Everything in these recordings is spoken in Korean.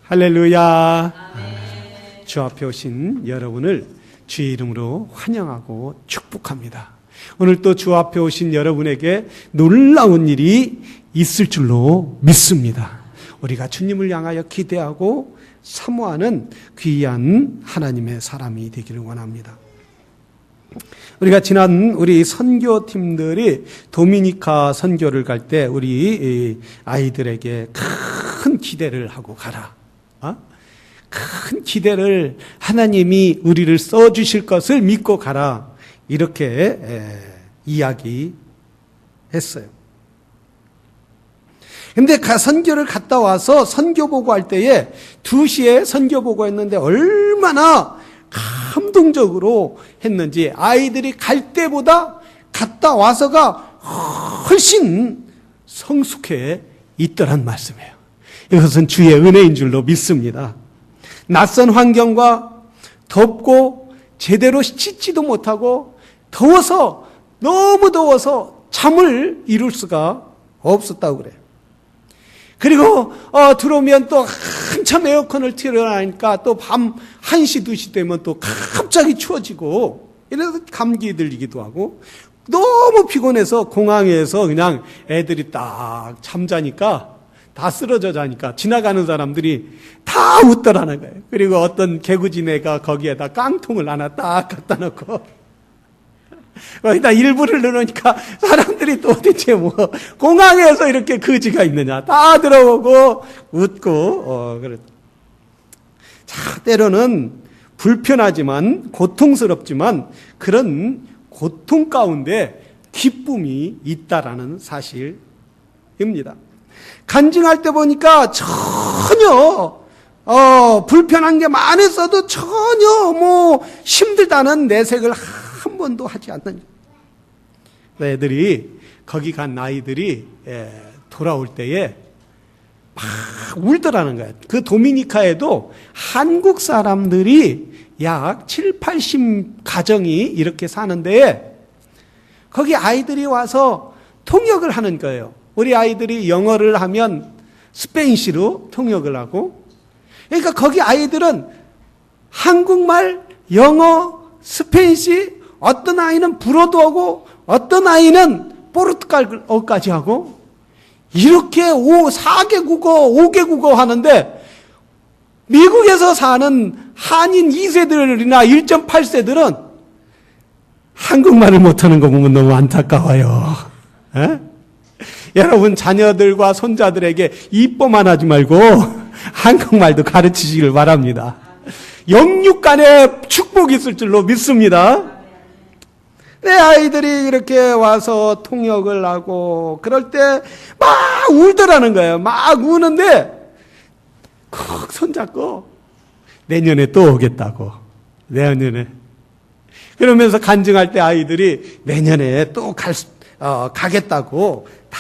할렐루야. 주 앞에 오신 여러분을 주의 이름으로 환영하고 축복합니다. 오늘 또 주 앞에 오신 여러분에게 놀라운 일이 있을 줄로 믿습니다. 우리가 주님을 향하여 기대하고 사모하는 귀한 하나님의 사람이 되기를 원합니다. 우리가 지난 우리 선교팀들이 도미니카 선교를 갈 때 우리 아이들에게 큰 기대를 하고 가라. 큰 기대를 하나님이 우리를 써주실 것을 믿고 가라. 이렇게 이야기했어요. 근데 선교를 갔다 와서 선교보고 할 때에 2시에 선교보고 했는데 얼마나 감동적으로 했는지 아이들이 갈 때보다 갔다 와서가 훨씬 성숙해 있더란 말씀이에요. 이것은 주의 은혜인 줄로 믿습니다. 낯선 환경과 덥고 제대로 씻지도 못하고 더워서 너무 더워서 잠을 이룰 수가 없었다고 그래요. 그리고 들어오면 또 한참 에어컨을 틀어놓으니까 또 밤 1시, 2시 되면 또 갑자기 추워지고 이래서 감기 들리기도 하고 너무 피곤해서 공항에서 그냥 애들이 딱 잠자니까 다 쓰러져 자니까 지나가는 사람들이 다 웃더라는 거예요. 그리고 어떤 개구지네가 거기에다 깡통을 하나 딱 갖다 놓고 거기다 일부를 넣으니까 사람들이 도대체 뭐 공항에서 이렇게 거지가 있느냐 다 들어오고 웃고 그랬. 자, 때로는 불편하지만 고통스럽지만 그런 고통 가운데 기쁨이 있다라는 사실입니다. 간증할 때 보니까 전혀 불편한 게 많았어도 전혀 뭐 힘들다는 내색을 한 번도 하지 않는 애들이 거기 간 아이들이 돌아올 때에 막 울더라는 거예요. 그 도미니카에도 한국 사람들이 약 7, 80 가정이 이렇게 사는데 거기 아이들이 와서 통역을 하는 거예요. 우리 아이들이 영어를 하면 스페인시로 통역을 하고 그러니까 거기 아이들은 한국말, 영어, 스페인시 어떤 아이는 불어도하고 어떤 아이는 포르투갈어까지 하고 이렇게 4개국어, 5개국어 하는데 미국에서 사는 한인 2세들이나 1.8세들은 한국말을 못하는 거 보면 너무 안타까워요. 에? 여러분 자녀들과 손자들에게 이뻐만 하지 말고 한국말도 가르치시길 바랍니다. 영육 간에 축복이 있을 줄로 믿습니다. 내 아이들이 이렇게 와서 통역을 하고 그럴 때 막 울더라는 거예요. 막 우는데 콕 손잡고 내년에 또 오겠다고. 내년에. 그러면서 간증할 때 아이들이 내년에 또 가겠다고 다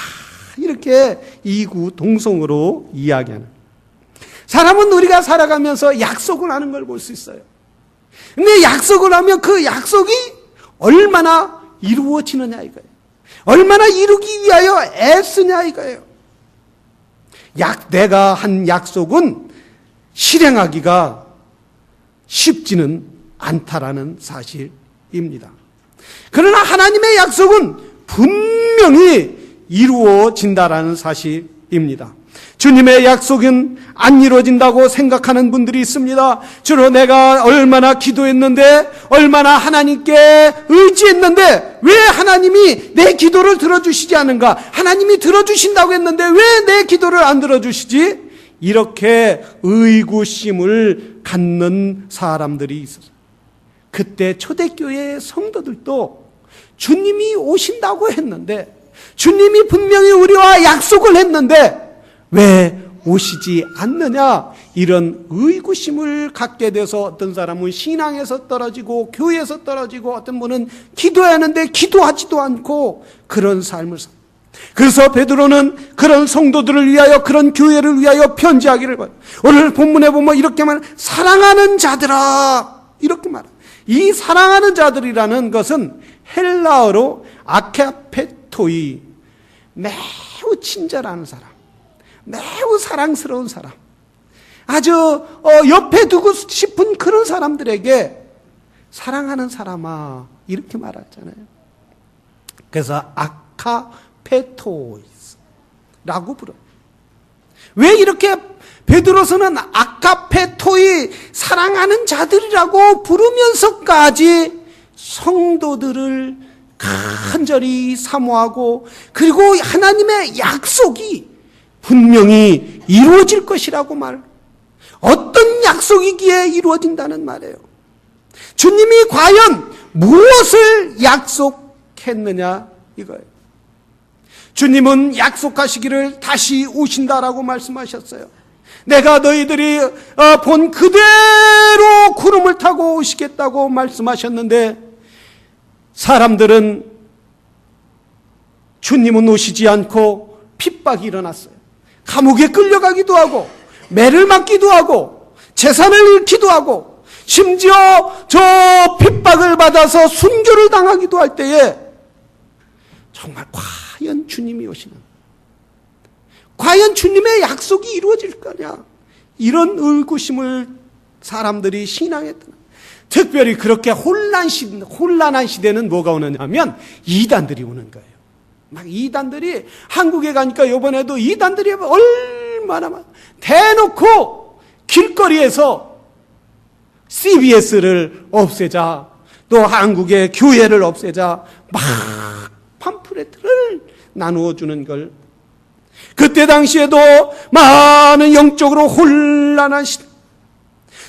이렇게 이구동성으로 이야기하는. 사람은 우리가 살아가면서 약속을 하는 걸 볼 수 있어요. 근데 약속을 하면 그 약속이 얼마나 이루어지느냐 이거예요. 얼마나 이루기 위하여 애쓰냐 이거예요. 내가 한 약속은 실행하기가 쉽지는 않다라는 사실입니다. 그러나 하나님의 약속은 분명히 이루어진다라는 사실입니다. 주님의 약속은 안 이루어진다고 생각하는 분들이 있습니다. 주로 내가 얼마나 기도했는데 얼마나 하나님께 의지했는데 왜 하나님이 내 기도를 들어주시지 않은가? 하나님이 들어주신다고 했는데 왜 내 기도를 안 들어주시지? 이렇게 의구심을 갖는 사람들이 있어서 그때 초대교회의 성도들도 주님이 오신다고 했는데 주님이 분명히 우리와 약속을 했는데 왜 오시지 않느냐? 이런 의구심을 갖게 돼서 어떤 사람은 신앙에서 떨어지고 교회에서 떨어지고 어떤 분은 기도하는데 기도하지도 않고 그런 삶을 삽니다. 그래서 베드로는 그런 성도들을 위하여 그런 교회를 위하여 편지하기를 바랍니다. 오늘 본문에 보면 이렇게 말 사랑하는 자들아 이렇게 말합니다. 이 사랑하는 자들이라는 것은 헬라어로 아카페토이 매우 친절한 사람 매우 사랑스러운 사람 아주 옆에 두고 싶은 그런 사람들에게 사랑하는 사람아 이렇게 말하잖아요. 그래서 아카페토이스라고 불어요. 왜 이렇게 베드로서는 아카페토이 사랑하는 자들이라고 부르면서까지 성도들을 간절히 사모하고 그리고 하나님의 약속이 분명히 이루어질 것이라고 어떤 약속이기에 이루어진다는 말이에요. 주님이 과연 무엇을 약속했느냐 이거예요. 주님은 약속하시기를 다시 오신다라고 말씀하셨어요. 내가 너희들이 본 그대로 구름을 타고 오시겠다고 말씀하셨는데 사람들은 주님은 오시지 않고 핍박이 일어났어요. 감옥에 끌려가기도 하고 매를 맞기도 하고 재산을 잃기도 하고 심지어 저 핍박을 받아서 순교를 당하기도 할 때에 정말 과연 주님이 오시는, 과연 주님의 약속이 이루어질 거냐, 이런 의구심을 사람들이 신앙했던. 특별히 그렇게 혼란한 시대는 뭐가 오느냐면 이단들이 오는 거예요. 막 이단들이 한국에 가니까 이번에도 이단들이 얼마나 많아. 대놓고 길거리에서 CBS를 없애자, 또 한국의 교회를 없애자 막 팜플렛을 나누어 주는 걸. 그때 당시에도 많은 영적으로 혼란한 시대.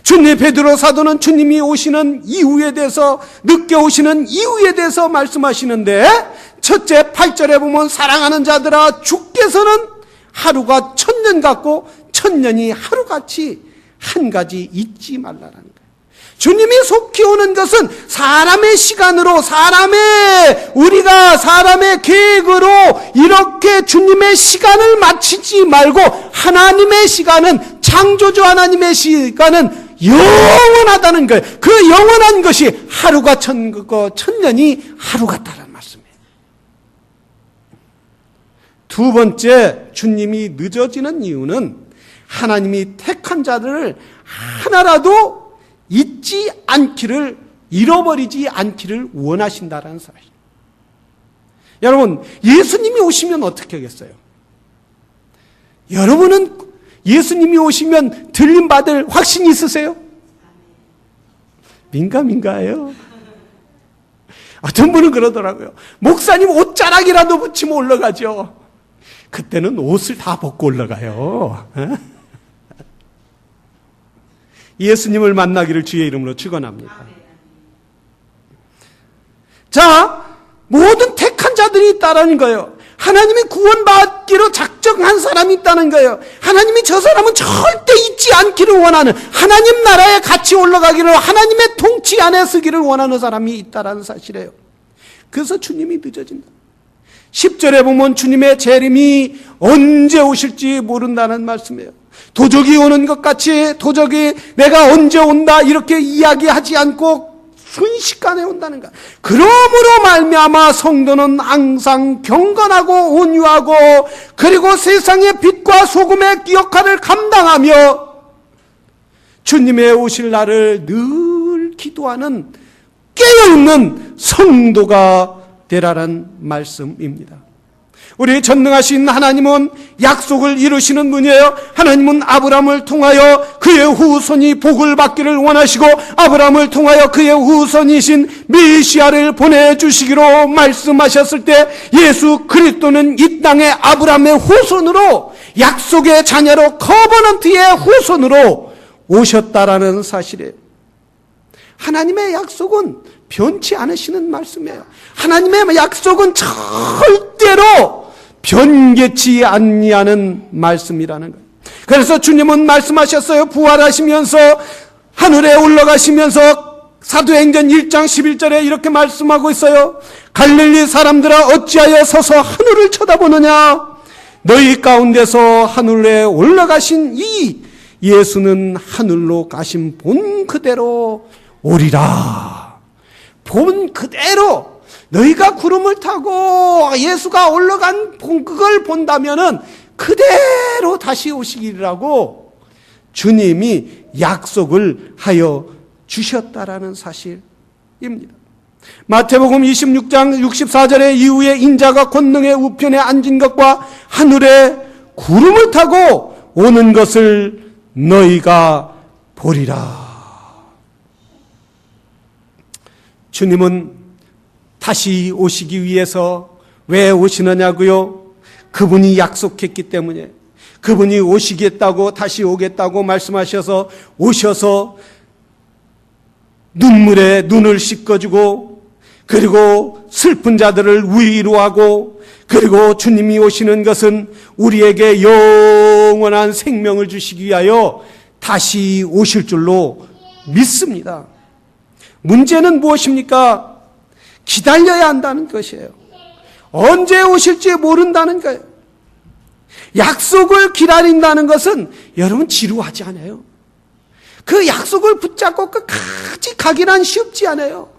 주님, 베드로 사도는 주님이 오시는 이후에 대해서, 늦게 오시는 이후에 대해서 말씀하시는데, 첫째 8절에 보면 사랑하는 자들아 주께서는 하루가 1000년 같고 1000년이 하루같이 한 가지 잊지 말라라는 거예요. 주님이 속히 오는 것은 사람의 시간으로, 우리가 사람의 계획으로 이렇게 주님의 시간을 맞추지 말고 하나님의 시간은, 창조주 하나님의 시간은 영원하다는 거예요. 그 영원한 것이 하루가 1000년이 하루 같다는 말씀이에요. 두 번째, 주님이 늦어지는 이유는 하나님이 택한 자들을 하나라도 잊지 않기를, 잃어버리지 않기를 원하신다라는 사실. 여러분, 예수님이 오시면 어떻게 하겠어요? 여러분은 예수님이 오시면 들림받을 확신이 있으세요? 민감해요. 어떤 분은 그러더라고요. 목사님 옷자락이라도 붙이면 올라가죠. 그때는 옷을 다 벗고 올라가요. 예수님을 만나기를 주의 이름으로 축원합니다. 자, 모든 택한 자들이 있다라는 거예요. 하나님이 구원받기로 작정한 사람이 있다는 거예요. 하나님이 저 사람은 절대 잊지 않기를 원하는, 하나님 나라에 같이 올라가기를, 하나님의 통치 안에 서기를 원하는 사람이 있다라는 사실이에요. 그래서 주님이 늦어진다. 10절에 보면 주님의 재림이 언제 오실지 모른다는 말씀이에요. 도적이 오는 것 같이 도적이 내가 언제 온다 이렇게 이야기하지 않고 순식간에 온다는 거야. 그러므로 말미암아 성도는 항상 경건하고 온유하고 그리고 세상의 빛과 소금의 역할을 감당하며 주님의 오실 날을 늘 기도하는 깨어있는 성도가 되라는 말씀입니다. 우리 전능하신 하나님은 약속을 이루시는 분이에요. 하나님은 아브라함을 통하여 그의 후손이 복을 받기를 원하시고 아브라함을 통하여 그의 후손이신 메시아를 보내주시기로 말씀하셨을 때 예수 그리스도는 이 땅에 아브라함의 후손으로, 약속의 자녀로, 커버넌트의 후손으로 오셨다라는 사실이에요. 하나님의 약속은 변치 않으시는 말씀이에요. 하나님의 약속은 절대로 변개치 아니하는 말씀이라는 거예요. 그래서 주님은 말씀하셨어요. 부활하시면서 하늘에 올라가시면서 사도행전 1장 11절에 이렇게 말씀하고 있어요. 갈릴리 사람들아 어찌하여 서서 하늘을 쳐다보느냐? 너희 가운데서 하늘에 올라가신 이 예수는 하늘로 가신 본 그대로 오리라. 본 그대로 너희가 구름을 타고 예수가 올라간 그걸 본다면은 그대로 다시 오시기라고 주님이 약속을 하여 주셨다라는 사실입니다. 마태복음 26장 64절에 이후에 인자가 권능의 우편에 앉은 것과 하늘에 구름을 타고 오는 것을 너희가 보리라. 주님은 다시 오시기 위해서 왜 오시느냐고요? 그분이 약속했기 때문에, 그분이 오시겠다고, 다시 오겠다고 말씀하셔서 오셔서 눈물에 눈을 씻겨주고, 그리고 슬픈 자들을 위로하고, 그리고 주님이 오시는 것은 우리에게 영원한 생명을 주시기 위하여 다시 오실 줄로 믿습니다. 문제는 무엇입니까? 기다려야 한다는 것이에요. 언제 오실지 모른다는 거예요. 약속을 기다린다는 것은 여러분 지루하지 않아요. 그 약속을 붙잡고 끝까지 가기란 쉽지 않아요.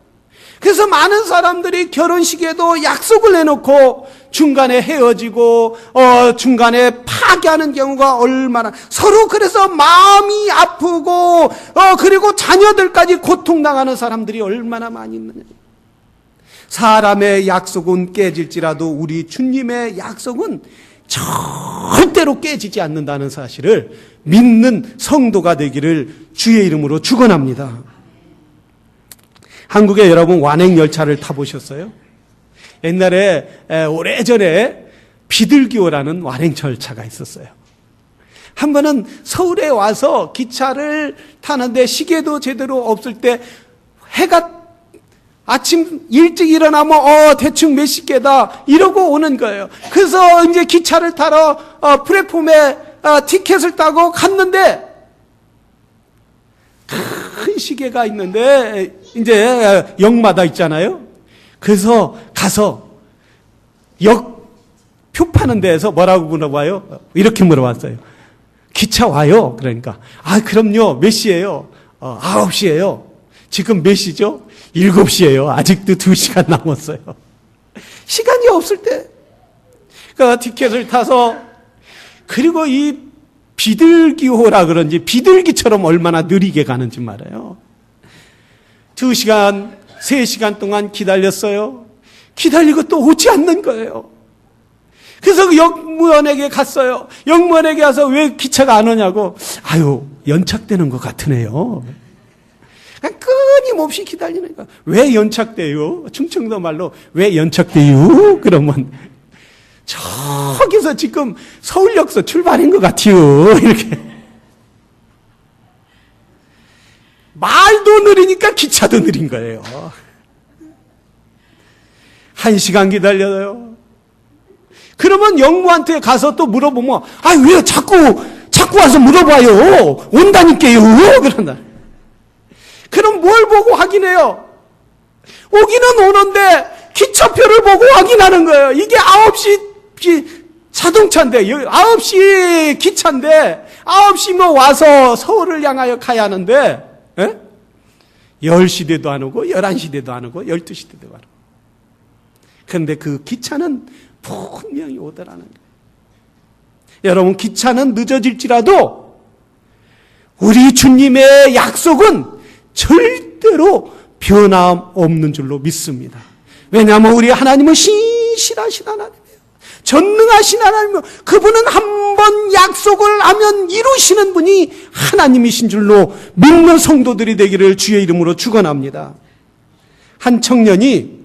그래서 많은 사람들이 결혼식에도 약속을 내놓고 중간에 헤어지고 중간에 파기하는 경우가 얼마나, 서로 그래서 마음이 아프고 그리고 자녀들까지 고통당하는 사람들이 얼마나 많이 있느냐. 사람의 약속은 깨질지라도 우리 주님의 약속은 절대로 깨지지 않는다는 사실을 믿는 성도가 되기를 주의 이름으로 축원합니다. 한국에 여러분 완행열차를 타보셨어요? 옛날에 오래전에 비둘기호라는 완행열차가 있었어요. 한 번은 서울에 와서 기차를 타는데 시계도 제대로 없을 때 해가 아침 일찍 일어나면 대충 몇 시께다 이러고 오는 거예요. 그래서 이제 기차를 타러 플랫폼에 티켓을 따고 갔는데 큰 시계가 있는데 이제 역마다 있잖아요. 그래서 가서 역 표 파는 데에서 뭐라고 물어봐요? 이렇게 물어봤어요. 기차 와요. 그러니까 그럼요. 몇 시예요? 9시예요. 지금 몇 시죠? 7시예요. 아직도 2시간 남았어요. 시간이 없을 때 그 티켓을 타서, 그리고 이 비둘기호라 그런지 비둘기처럼 얼마나 느리게 가는지 말이에요. 2시간, 3시간 동안 기다렸어요. 기다리고 또 오지 않는 거예요. 그래서 그 역무원에게 갔어요. 역무원에게 가서 왜 기차가 안 오냐고. 연착되는 것 같으네요. 끊임없이 기다리는 거야. 왜 연착돼요? 충청도 말로 왜 연착돼요? 그러면 저기서 지금 서울역서 출발한 것 같아요. 이렇게. 말도 느리니까 기차도 느린 거예요. 1시간 기다려요. 그러면 영무한테 가서 또 물어보면 왜 자꾸 와서 물어봐요. 온다니까요. 그런다. 그럼 뭘 보고 확인해요? 오기는 오는데 기차표를 보고 확인하는 거예요. 이게 9시 자동차인데 9시 기차인데 9시면 와서 서울을 향하여 가야 하는데 10시 대도 안 오고 11시 대도 안 오고 12시 대도 안 오고. 그런데 그 기차는 분명히 오더라는 거예요. 여러분, 기차는 늦어질지라도 우리 주님의 약속은 절대로 변함없는 줄로 믿습니다. 왜냐하면 우리 하나님은 신실하신 하나님이에요. 전능하신 하나님이에요. 그분은 한 번 약속을 하면 이루시는 분이 하나님이신 줄로 믿는 성도들이 되기를 주의 이름으로 축원합니다. 한 청년이,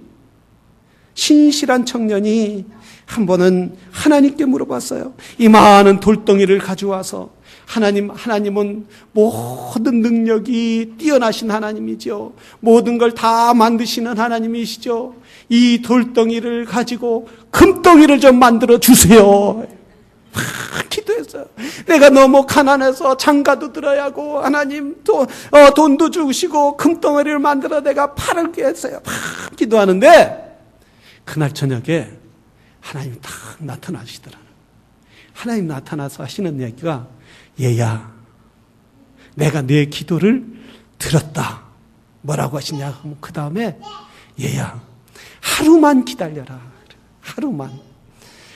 신실한 청년이 한 번은 하나님께 물어봤어요. 이 많은 돌덩이를 가져와서, 하나님은 모든 능력이 뛰어나신 하나님이죠. 모든 걸 다 만드시는 하나님이시죠. 이 돌덩이를 가지고 금덩이를 좀 만들어 주세요. 기도했어요. 내가 너무 가난해서 장가도 들어야 하고, 하나님 돈도 주시고 금덩이를 만들어 내가 팔게 했어요. 기도하는데 그날 저녁에 하나님이 딱 나타나시더라고요. 하나님 나타나서 하시는 얘기가, 얘야, 내가 내 기도를 들었다. 뭐라고 하시냐 하면 그 다음에, 얘야, 하루만 기다려라. 하루만.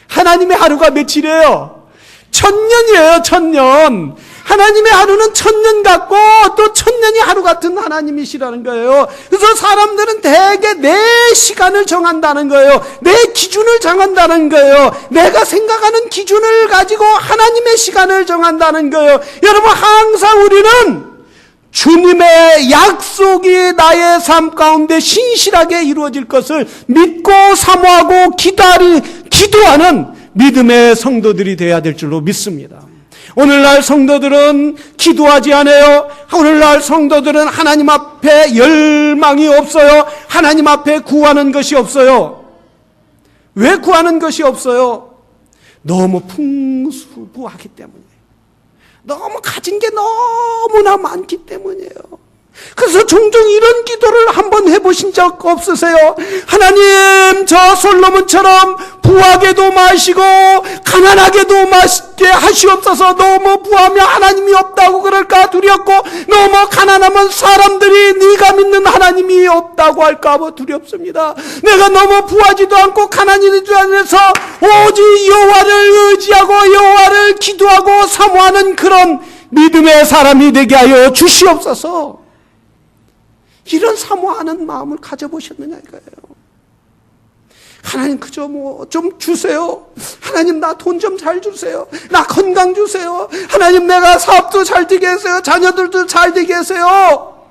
하나님의 하루가 며칠이에요? 천년이에요, 천년. 하나님의 하루는 천년 같고 또 천년이 하루 같은 하나님이시라는 거예요. 그래서 사람들은 대개 내 시간을 정한다는 거예요. 내 기준을 정한다는 거예요. 내가 생각하는 기준을 가지고 하나님의 시간을 정한다는 거예요. 여러분, 항상 우리는 주님의 약속이 나의 삶 가운데 신실하게 이루어질 것을 믿고 사모하고 기도하는 믿음의 성도들이 되어야 될 줄로 믿습니다. 오늘날 성도들은 기도하지 않아요. 오늘날 성도들은 하나님 앞에 열망이 없어요. 하나님 앞에 구하는 것이 없어요. 왜 구하는 것이 없어요? 너무 풍수부하기 때문이에요. 너무 가진 게 너무나 많기 때문이에요. 그래서 종종 이런 기도를 한번 해보신 적 없으세요? 하나님, 저 솔로몬처럼 부하게도 마시고 가난하게도 맛있게 하시옵소서. 너무 부하면 하나님이 없다고 그럴까 두렵고, 너무 가난하면 사람들이 네가 믿는 하나님이 없다고 할까 봐 두렵습니다. 내가 너무 부하지도 않고 가난하지도 않아서 오직 여호와를 의지하고 여호와를 기도하고 사모하는 그런 믿음의 사람이 되게 하여 주시옵소서. 이런 사모하는 마음을 가져보셨느냐 이거예요. 하나님, 그저 좀 주세요. 하나님, 나 돈 좀 잘 주세요. 나 건강 주세요. 하나님, 내가 사업도 잘 되게 하세요. 자녀들도 잘 되게 하세요.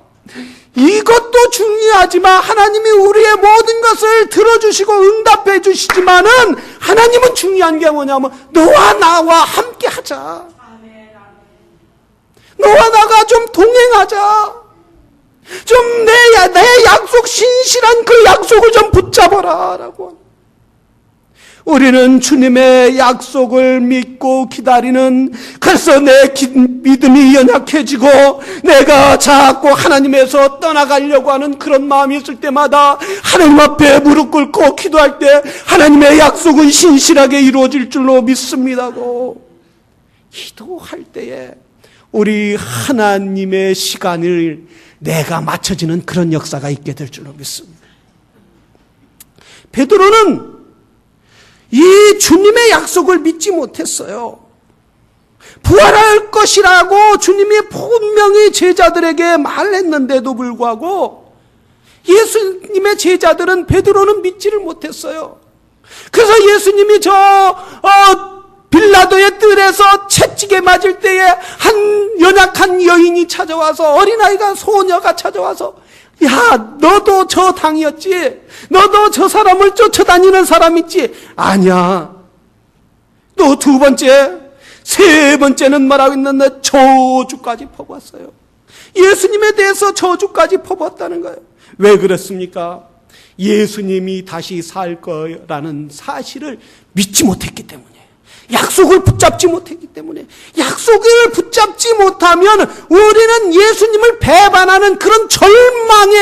이것도 중요하지만 하나님이 우리의 모든 것을 들어주시고 응답해 주시지만은, 하나님은 중요한 게 뭐냐면 너와 나와 함께 하자. 너와 나가 좀 동행하자. 좀 내 약속, 신실한 그 약속을 좀 붙잡아라 라고. 우리는 주님의 약속을 믿고 기다리는, 그래서 내 믿음이 연약해지고 내가 자꾸 하나님에서 떠나가려고 하는 그런 마음이 있을 때마다 하나님 앞에 무릎 꿇고 기도할 때 하나님의 약속은 신실하게 이루어질 줄로 믿습니다고. 기도할 때에 우리 하나님의 시간을 내가 맞춰지는 그런 역사가 있게 될 줄로 믿습니다. 베드로는 이 주님의 약속을 믿지 못했어요. 부활할 것이라고 주님이 분명히 제자들에게 말했는데도 불구하고 예수님의 제자들은 베드로는 믿지를 못했어요. 그래서 예수님이 빌라도의 뜰에서 채찍에 맞을 때에 한 연약한 여인이 찾아와서, 어린아이가, 소녀가 찾아와서, 야, 너도 저 당이었지? 너도 저 사람을 쫓아다니는 사람이지? 아니야. 또 두 번째, 세 번째는 말하고 있는데 저주까지 퍼부었어요. 예수님에 대해서 저주까지 퍼부었다는 거예요. 왜 그랬습니까? 예수님이 다시 살 거라는 사실을 믿지 못했기 때문에. 약속을 붙잡지 못했기 때문에. 약속을 붙잡지 못하면 우리는 예수님을 배반하는 그런 절망의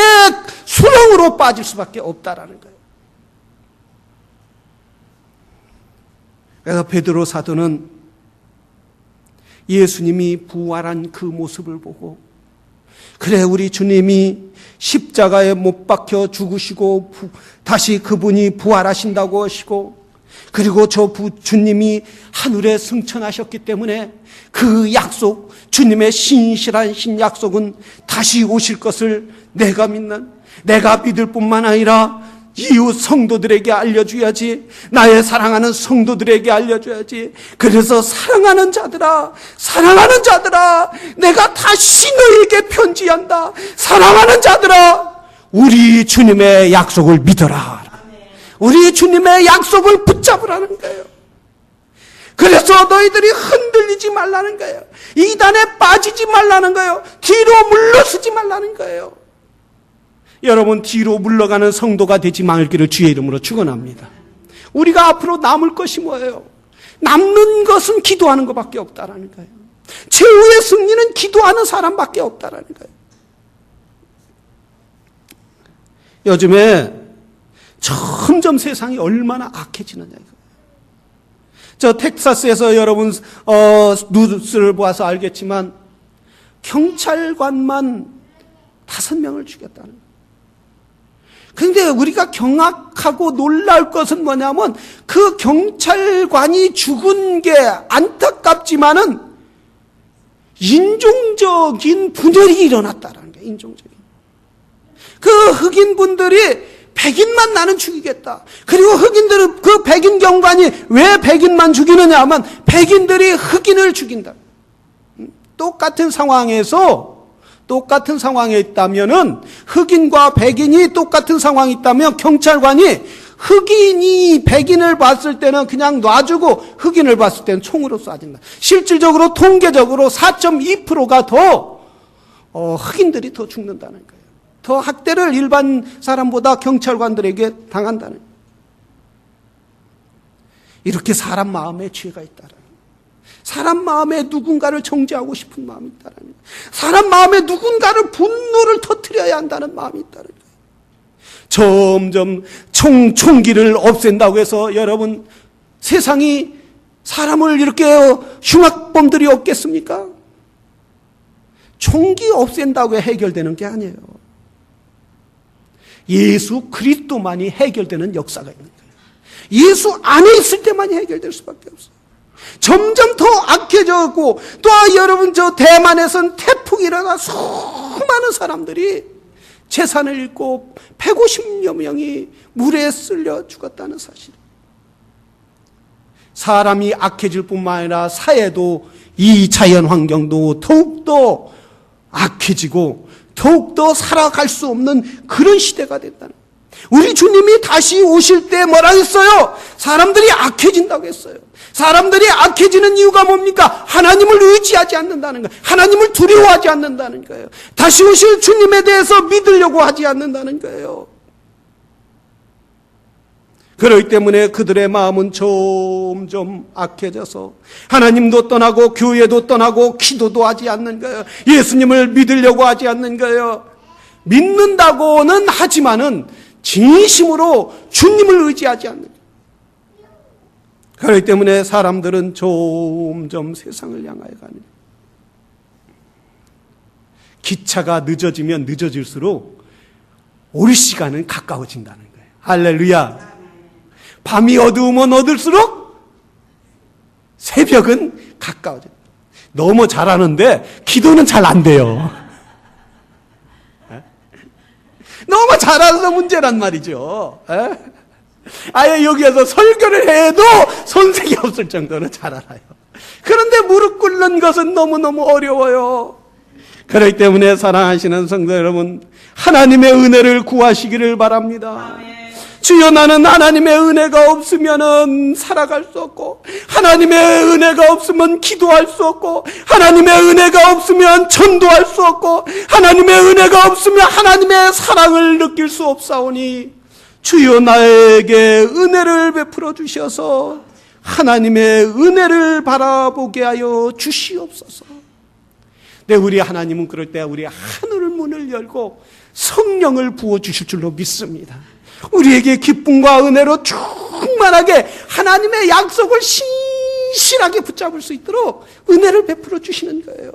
수렁으로 빠질 수밖에 없다라는 거예요. 그래서 베드로 사도는 예수님이 부활한 그 모습을 보고, 그래, 우리 주님이 십자가에 못 박혀 죽으시고 다시 그분이 부활하신다고 하시고, 그리고 저 주님이 하늘에 승천하셨기 때문에 그 약속, 주님의 신실한 신약속은 다시 오실 것을 내가 믿을 뿐만 아니라 이웃 성도들에게 알려줘야지. 나의 사랑하는 성도들에게 알려줘야지. 그래서 사랑하는 자들아, 내가 다시 너에게 편지한다. 사랑하는 자들아, 우리 주님의 약속을 믿어라. 우리 주님의 약속을 붙잡으라는 거예요. 그래서 너희들이 흔들리지 말라는 거예요. 이단에 빠지지 말라는 거예요. 뒤로 물러서지 말라는 거예요. 여러분, 뒤로 물러가는 성도가 되지 말기를 주의 이름으로 축원합니다. 우리가 앞으로 남을 것이 뭐예요? 남는 것은 기도하는 것밖에 없다라는 거예요. 최후의 승리는 기도하는 사람밖에 없다라는 거예요. 요즘에 점점 세상이 얼마나 악해지느냐 이거. 저 텍사스에서 여러분 뉴스를 보아서 알겠지만 경찰관만 5명을 죽였다는 거예요. 근데 우리가 경악하고 놀랄 것은 뭐냐면 그 경찰관이 죽은 게 안타깝지만은 인종적인 분열이 일어났다라는 거예요. 인종적인. 그 흑인분들이 백인만 나는 죽이겠다. 그리고 흑인들은 그 백인 경관이 왜 백인만 죽이느냐 하면 백인들이 흑인을 죽인다. 똑같은 상황에 있다면은 흑인과 백인이 똑같은 상황이 있다면 경찰관이 흑인이 백인을 봤을 때는 그냥 놔주고 흑인을 봤을 때는 총으로 쏴진다. 실질적으로 통계적으로 4.2%가 더 흑인들이 더 죽는다는 거예요. 더 학대를 일반 사람보다 경찰관들에게 당한다는 거예요. 이렇게 사람 마음에 죄가 있다라는 거예요. 사람 마음에 누군가를 정죄하고 싶은 마음이 있다라는 거예요. 사람 마음에 누군가를 분노를 터뜨려야 한다는 마음이 있다는 거예요. 점점 총기를 없앤다고 해서 여러분 세상이 사람을 이렇게 흉악범들이 없겠습니까? 총기 없앤다고 해결되는 게 아니에요. 예수 그리스도만이 해결되는 역사가 있는 거예요. 예수 안에 있을 때만이 해결될 수밖에 없어요. 점점 더 악해졌고 또 여러분 저 대만에선 태풍이 일어나 수많은 사람들이 재산을 잃고 150여 명이 물에 쓸려 죽었다는 사실. 사람이 악해질 뿐만 아니라 사회도 이 자연 환경도 더욱더 악해지고 더욱더 살아갈 수 없는 그런 시대가 된다는 거예요. 우리 주님이 다시 오실 때 뭐라 했어요? 사람들이 악해진다고 했어요. 사람들이 악해지는 이유가 뭡니까? 하나님을 의지하지 않는다는 거예요. 하나님을 두려워하지 않는다는 거예요. 다시 오실 주님에 대해서 믿으려고 하지 않는다는 거예요. 그렇기 때문에 그들의 마음은 점점 악해져서 하나님도 떠나고 교회도 떠나고 기도도 하지 않는 거예요. 예수님을 믿으려고 하지 않는 거예요. 믿는다고는 하지만은 진심으로 주님을 의지하지 않는 거예요. 그렇기 때문에 사람들은 점점 세상을 향하여 가는 거예요. 기차가 늦어지면 늦어질수록 올 시간은 가까워진다는 거예요. 할렐루야. 밤이 어두우면 어둘수록 새벽은 가까워져. 너무 잘하는데 기도는 잘 안 돼요. 너무 잘해서 문제란 말이죠. 아예 여기에서 설교를 해도 손색이 없을 정도로 잘 알아요. 그런데 무릎 꿇는 것은 너무너무 어려워요. 그렇기 때문에 사랑하시는 성도 여러분, 하나님의 은혜를 구하시기를 바랍니다. 주여, 나는 하나님의 은혜가 없으면 살아갈 수 없고, 하나님의 은혜가 없으면 기도할 수 없고, 하나님의 은혜가 없으면 전도할 수 없고, 하나님의 은혜가 없으면 하나님의 사랑을 느낄 수 없사오니 주여, 나에게 은혜를 베풀어 주셔서 하나님의 은혜를 바라보게 하여 주시옵소서. 네, 우리 하나님은 그럴 때 우리 하늘 문을 열고 성령을 부어주실 줄로 믿습니다. 우리에게 기쁨과 은혜로 충만하게 하나님의 약속을 신실하게 붙잡을 수 있도록 은혜를 베풀어 주시는 거예요.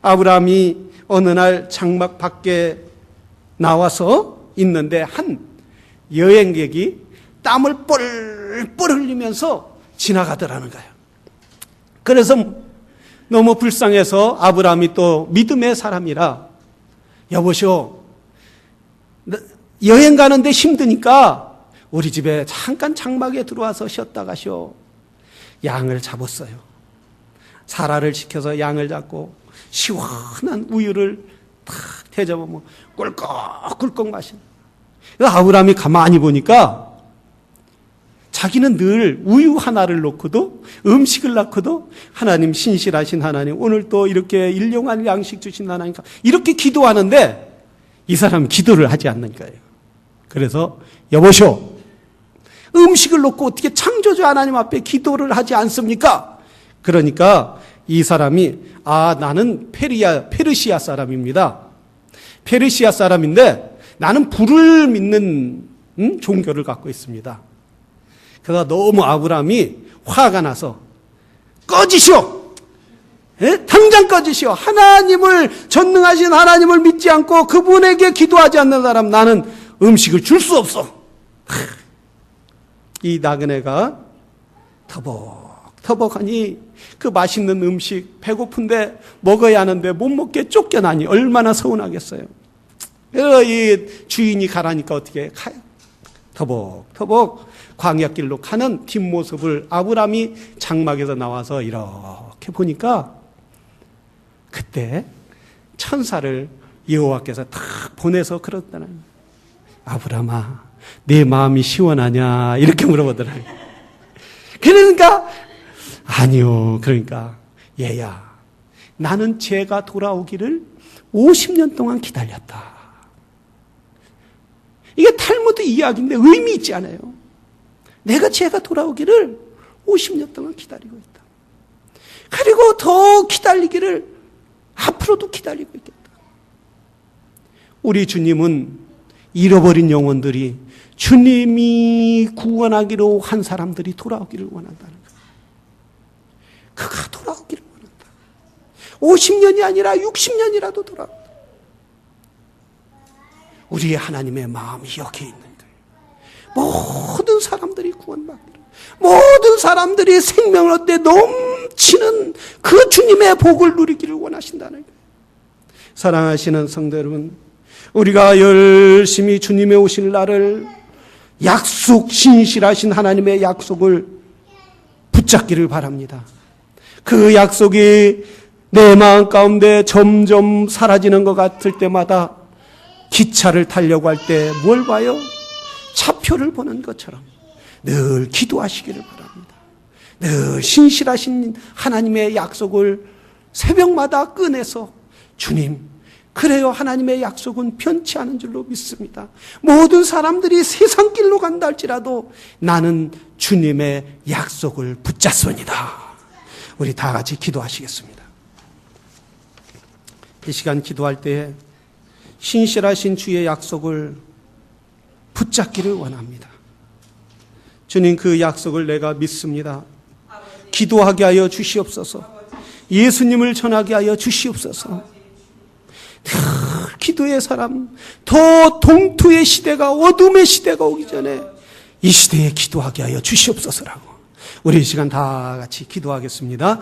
아브라함이 어느 날 장막 밖에 나와서 있는데 한 여행객이 땀을 뻘뻘 흘리면서 지나가더라는 거예요. 그래서 너무 불쌍해서 아브라함이 또 믿음의 사람이라, 여보시오, 여행 가는데 힘드니까 우리 집에 잠깐 장막에 들어와서 쉬었다 가시오. 양을 잡았어요. 사라를 시켜서 양을 잡고 시원한 우유를 탁 대접하면 꿀꺽꿀꺽 마시는. 아브라함이 가만히 보니까 자기는 늘 우유 하나를 놓고도, 음식을 낳고도 하나님, 신실하신 하나님, 오늘 또 이렇게 일용할 양식 주신 하나님, 이렇게 기도하는데 이 사람은 기도를 하지 않는 거예요. 그래서 여보시오, 음식을 놓고 어떻게 창조주 하나님 앞에 기도를 하지 않습니까? 그러니까 이 사람이, 나는 페르시아 사람입니다. 페르시아 사람인데 나는 불을 믿는 종교를 갖고 있습니다. 그래서 너무 아브라함이 화가 나서 꺼지시오! 당장 꺼지시오. 하나님을, 전능하신 하나님을 믿지 않고 그분에게 기도하지 않는 사람, 나는 음식을 줄 수 없어. 이 나그네가 터벅터벅하니 그 맛있는 음식, 배고픈데 먹어야 하는데 못 먹게 쫓겨나니 얼마나 서운하겠어요. 그래서 이 주인이 가라니까 어떻게 가요? 터벅터벅 광야길로 가는 뒷모습을 아브라함이 장막에서 나와서 이렇게 보니까 그때 천사를 여호와께서 딱 보내서 그러더라고요. 아브라함아, 내 마음이 시원하냐? 이렇게 물어보더라고요. 그러니까 아니요. 그러니까 얘야, 나는 죄가 돌아오기를 50년 동안 기다렸다. 이게 탈무드 이야기인데 의미 있지 않아요? 내가 죄가 돌아오기를 50년 동안 기다리고 있다. 그리고 더 기다리기를 앞으로도 기다리고 있겠다. 우리 주님은 잃어버린 영혼들이 주님이 구원하기로 한 사람들이 돌아오기를 원한다는 거예요. 그가 돌아오기를 원한다. 50년이 아니라 60년이라도 돌아온다. 우리의 하나님의 마음이 여기에 있는 거예요. 모든 사람들이 구원받기를, 모든 사람들이 생명을 얻되 넘치는 그 주님의 복을 누리기를 원하신다는 거예요. 사랑하시는 성도 여러분, 우리가 열심히 주님의 오실 날을 약속, 신실하신 하나님의 약속을 붙잡기를 바랍니다. 그 약속이 내 마음 가운데 점점 사라지는 것 같을 때마다 기차를 타려고 할 때 뭘 봐요? 차표를 보는 것처럼 늘 기도하시기를 바랍니다. 늘 신실하신 하나님의 약속을 새벽마다 꺼내서 주님, 그래요, 하나님의 약속은 변치 않은 줄로 믿습니다. 모든 사람들이 세상 길로 간다 할지라도 나는 주님의 약속을 붙잡습니다. 우리 다 같이 기도하시겠습니다. 이 시간 기도할 때 신실하신 주의 약속을 붙잡기를 원합니다. 주님, 그 약속을 내가 믿습니다. 기도하게 하여 주시옵소서. 예수님을 전하게 하여 주시옵소서. 더 기도의 사람, 더 동투의 시대가, 어둠의 시대가 오기 전에 이 시대에 기도하게 하여 주시옵소서라고 우리 이 시간 다 같이 기도하겠습니다.